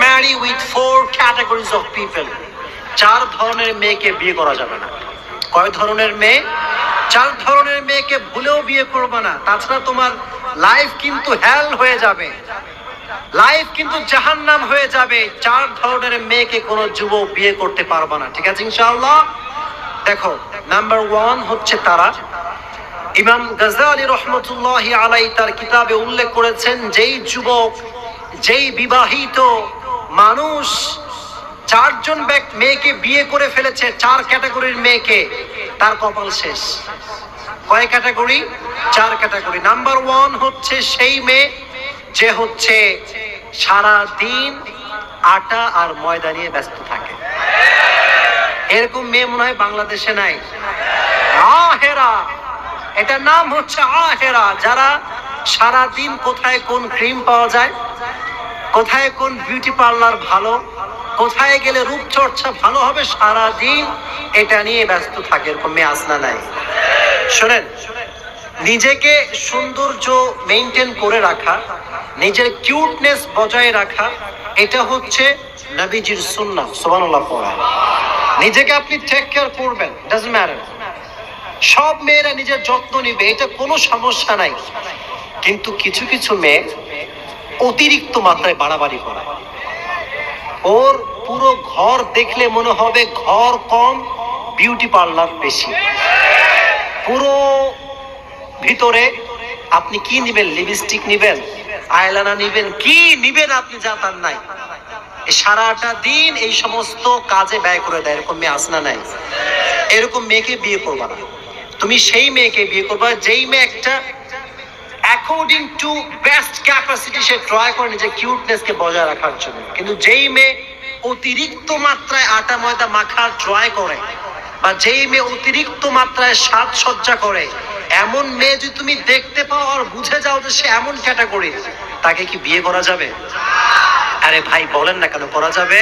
marry with four categories of people. চার ধরনের মেয়েকে বিয়ে করা যাবে না। কয় ধরনের মেয়ে? চার ধরনের মেয়েকে ভুলেও বিয়ে করবে না, তাছাড়া তোমার লাইফ কিন্তু হেল হয়ে যাবে, লাইফ কিন্তু জাহান্নাম হয়ে যাবে। চার ধরনের মেয়েকে কোনো যুবক বিয়ে করতে পারবে না, ঠিক আছে ইনশাআল্লাহ? দেখো, নাম্বার 1 হচ্ছে তারা, ইমাম গাজ্জালি রহমতুল্লাহি আলাইহি তার কিতাবে উল্লেখ করেছেন, যেই যুবক, যেই বিবাহিত মানুষ চারজন মেয়েকে বিয়ে করে ফেলেছে, চার ক্যাটাগরির মেয়েকে, তার কপাল শেষ। কয় ক্যাটাগরি? চার ক্যাটাগরি। নাম্বার 1 হচ্ছে সেই মেয়ে যে হচ্ছে সারা দিন আটা আর ময়দা নিয়ে ব্যস্ত থাকে। এরকম মেয়ে মনে হয় বাংলাদেশে নাই। আহেরা, এটার নাম হচ্ছে আহেরা, যারা সারা দিন কোথায় কোন ক্রিম পাওয়া যায়, কোথায় কোন বিউটি পার্লার ভালো, কোথায় গেলে রূপচর্চা ভালো হবে, সারা দিন এটা নিয়ে ব্যস্ত থাকে। এরকম মেয়ে আসনা নাই? শোনেন, নিজেকে সৌন্দর্য মেইনটেইন করে রাখা, নিজের কিউটনেস বজায় রাখা, এটা হচ্ছে নবীজির সুন্নাহ। সুবহানাল্লাহ পড়া। নিজেকে আপনি টেক কেয়ার করবেন, ডাজন্ট ম্যাটার। সব মেয়েরা নিজের যত্ন নিবে, এটা কোনো সমস্যা নাই। কিন্তু কিছু কিছু মেয়ে অতিরিক্ত মাত্রায় বাড়াবাড়ি করে। ওর পুরো ঘর দেখলে মনে হবে ঘর কম, বিউটি পার্লার বেশি। পুরো ভিতরে আপনি কি নিবেন? লিপস্টিক নিবেন, আইলাইনার নিবেন, কি নিবেন আপনি জানার নাই। সারাটা দিন এই সমস্ত কাজে ব্যয় করে দেয়। এরকম মেয়ে আসনা নাই? এরকম মেয়েকে বিয়ে করবা না। তুমি সেই মেয়েকে বিয়ে করবা যেই মেয়ে একটা according to best capacity say try করে নিজের কিউটনেসকে বজায় রাখার জন্য। কিন্তু যেই মেয়ে অতিরিক্ত মাত্রায় আটা ময়দা মাখার ট্রাই করে, বা যেই মেয়ে অতিরিক্ত মাত্রায় সাজসজ্জা করে, এমন মেয়ে যদি তুমি দেখতে পাও আর বুঝে যাও যে সে এমন ক্যাটাগরি, তাকে কি বিয়ে করা যাবে? আরে ভাই বলেন না কেন করা যাবে?